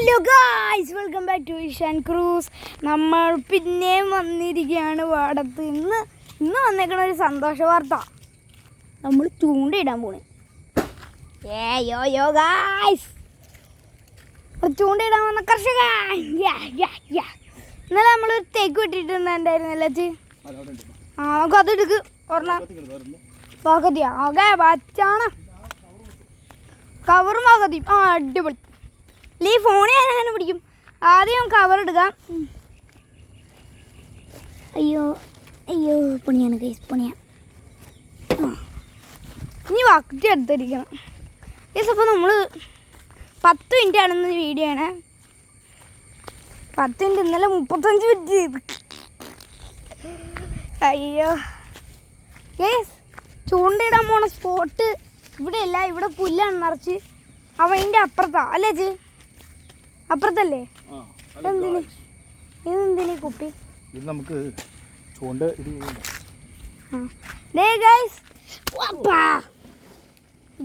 Hello guys, welcome back to Ishan ക്രൂസ്. നമ്മൾ പിന്നെയും വന്നിരിക്കുകയാണ് പാടത്ത്. ഇന്ന് വന്നേക്കണ ഒരു സന്തോഷ വാർത്ത. നമ്മൾ ചൂണ്ടയിടാൻ പോണേ. യോ ഗായ്സ്, ചൂണ്ടയിടാൻ വന്ന കർഷക. ഇന്നലെ നമ്മളൊരു തേക്ക് വെട്ടിട്ടുണ്ടായിരുന്നല്ലേ ചി? നമുക്ക് അത് എടുക്ക് പറഞ്ഞാ പകുതിയാ. ഓക്കെ, പച്ചാണ് കവറും പകുതി. അടിപൊളി. ഈ ഫോണിൽ ഞാൻ അങ്ങനെ പിടിക്കും. ആദ്യം കവർ എടുക്കാം. അയ്യോ പണിയാണ് കേസ്, പണിയാണ്. ഇനി വക്കറ്റ് എടുത്തിരിക്കണം കേസ്. അപ്പോൾ നമ്മൾ 10 മിനിറ്റ് ആണെന്ന് വീഡിയോ ആണ്. 10 മിനിറ്റ്, ഇന്നലെ 35 മിനിറ്റ് ചെയ്ത്. അയ്യോ കേസ്, ചൂണ്ടയിടാൻ പോണ സ്പോട്ട് ഇവിടെ അല്ല, ഇവിടെ പുല്ലാണ് നിറച്ച്. അവൻ്റെ അപ്പുറത്താ അല്ലേ ചേ? അപ്പുറത്തല്ലേ? ഇതെന്തിനീ കുപ്പി? ഇത് നമുക്ക് ചൂണ്ട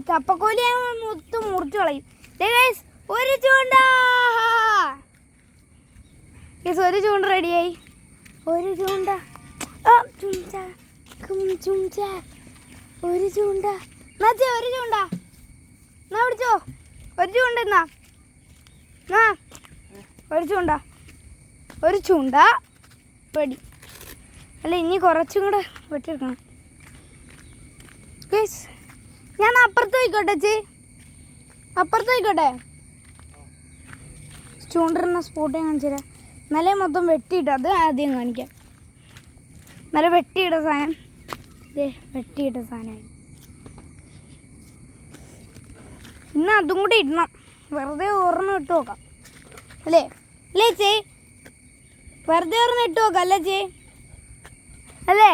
കപ്പക്കോലി മൊത്തം മുറിച്ച് കളയും. ഒരു ചൂണ്ട, ഒരു ചൂണ്ട റെഡിയായി. ഒരു ചൂണ്ട, ഒരു ചൂണ്ട ഒരു ചൂണ്ട എന്നാ പിടിച്ചോ. ഒരു ചൂണ്ട എന്നാ ഒരു ചൂണ്ട വെടി. അല്ല, ഇനി കുറച്ചും കൂടെ വെട്ടിയെടുക്കണം. ഞാൻ അപ്പുറത്ത് പോയിക്കോട്ടെ ചേ, അപ്പുറത്ത് പോയിക്കോട്ടെ. ചൂണ്ടിരുന്ന സ്പോട്ട് ഞാൻ കാണിച്ചു തരാം. നല്ല മൊത്തം വെട്ടിയിട്ട് അത് ആദ്യം കാണിക്കാം. നല്ല വെട്ടിയിട്ട സാധനം, വെട്ടിയിട്ട സാധനമായി. ഇന്ന് അതും കൂടി ഇടണം. വെറുതെ ഓർമ്മ ഇട്ട് നോക്കാം അല്ലേ ചേ? വെറുതെ ഓർമ്മ ഇട്ട് നോക്കാം അല്ലേ ചേ? അല്ലേ?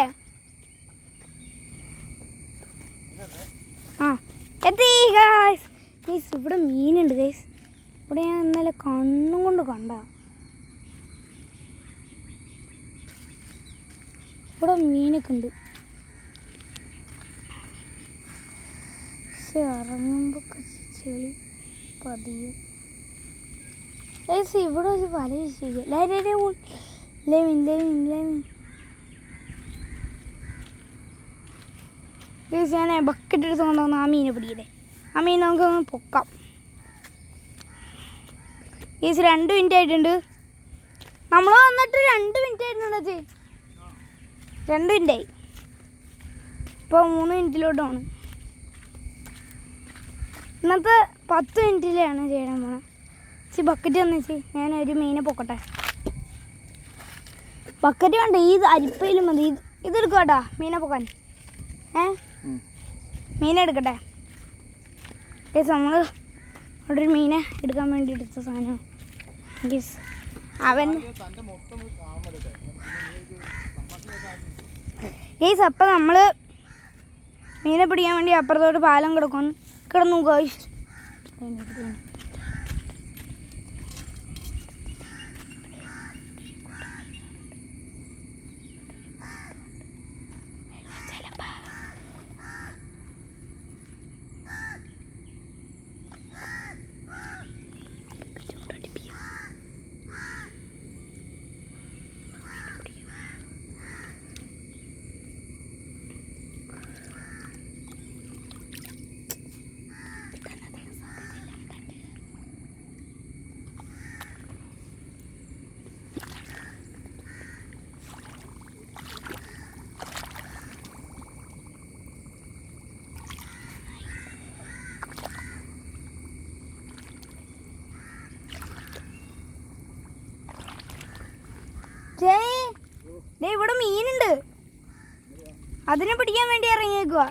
എത്തി ഗൈസ്. ഇവിടെ മീനുണ്ട് ഗൈസ്. ഇവിടെ ഞാൻ ഇന്നലെ കണ്ണും കൊണ്ട് കണ്ട. ഇവിടെ മീനൊക്കെ ഉണ്ട്. പക്ഷെ ഇറങ്ങുമ്പോ ചെളി പതിയും. ഇവിടെ ഒരു വല ഞാൻ ബക്കറ്റ് എടുത്ത് കൊണ്ടുവന്ന് ആ മീനെ പിടിക്കട്ടെ. ആ മീൻ നമുക്കൊന്ന് പൊക്കാം. 2 മിനിറ്റ് ആയിട്ടുണ്ട്. നമ്മൾ വന്നിട്ട് 2 മിനിറ്റ് ആയിട്ടുണ്ടോ ചേ? 2 മിനിറ്റായി. ഇപ്പോൾ 3 മിനിറ്റിലോട്ടാണ്. ഇന്നത്തെ 10 മിനിറ്റിലാണ് ചെയ്യാൻ പോണത്. ബക്കറ്റ് വന്നു വെച്ച് ഞാൻ ഒരു മീനെ പൊക്കട്ടെ. ബക്കറ്റ് വേണ്ട, ഈ അരിപ്പയിലും മതി. ഇതെടുക്കട്ടാ മീനെ പൊക്കാൻ. മീനെ എടുക്കട്ടെ. നമ്മൾ അവിടെ ഒരു മീനെ എടുക്കാൻ വേണ്ടി എടുത്ത സാധനം. അവൻ അപ്പം നമ്മൾ മീനെ പിടിക്കാൻ വേണ്ടി അപ്പുറത്തോട്ട് പാലം കിടന്നു ഗോയ്സ്. ഇവിടെ മീനുണ്ട്, അതിനെ പിടിക്കാൻ വേണ്ടി ഇറങ്ങിയേക്കുക.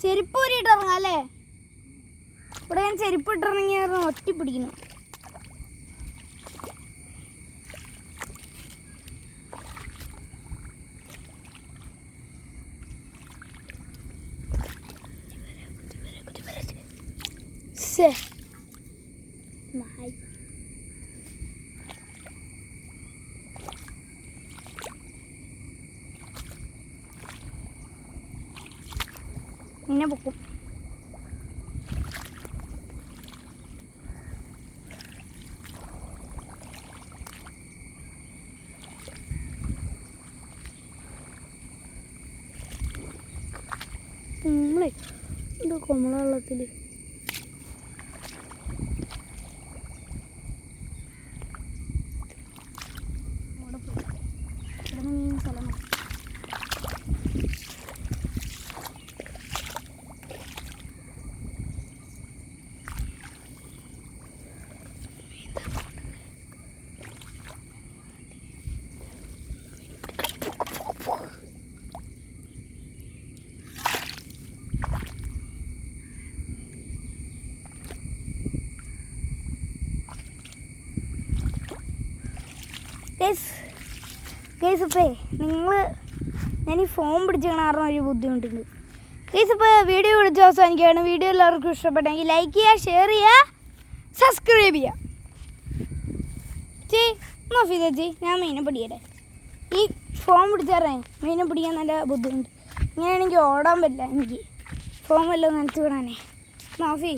ചെരുപ്പ് ഊരിയിട്ട് ഇറങ്ങാം അല്ലേ? ഇവിടെ ഞാൻ ചെരുപ്പ് ഇട്ടിറങ്ങിയായിരുന്നു ഒറ്റി പിടിക്കുന്നു. ശേ നായി. ഇങ്ങനെ പൊക്കും. നമ്മളെ ഇത് കൊമള വെള്ളത്തിൽ മീൻ സ്ഥലമാണ്. കേസ് ഇപ്പേ ഞാൻ ഈ ഫോൺ പിടിച്ച് കാണാറുള്ള ഒരു ബുദ്ധിമുട്ടുണ്ട്. കേസ് ഇപ്പോൾ വീഡിയോ പിടിച്ച് അവസാനിക്കുകയാണ്. വീഡിയോ എല്ലാവർക്കും ഇഷ്ടപ്പെട്ടെങ്കിൽ ലൈക്ക് ചെയ്യുക, ഷെയർ ചെയ്യുക, സബ്സ്ക്രൈബ് ചെയ്യുക. നോക്കി ചേച്ചി ഞാൻ മീനെ പിടിക്കട്ടെ. ഈ ഫോൺ പിടിച്ചാറേ മീനെ പിടിക്കാൻ നല്ല ബുദ്ധിമുട്ട്. ഇങ്ങനെയാണെങ്കിൽ ഓടാൻ പറ്റില്ല. എനിക്ക് ഫോൺ വല്ലതും നനച്ച് വിടാനേ. നോക്കി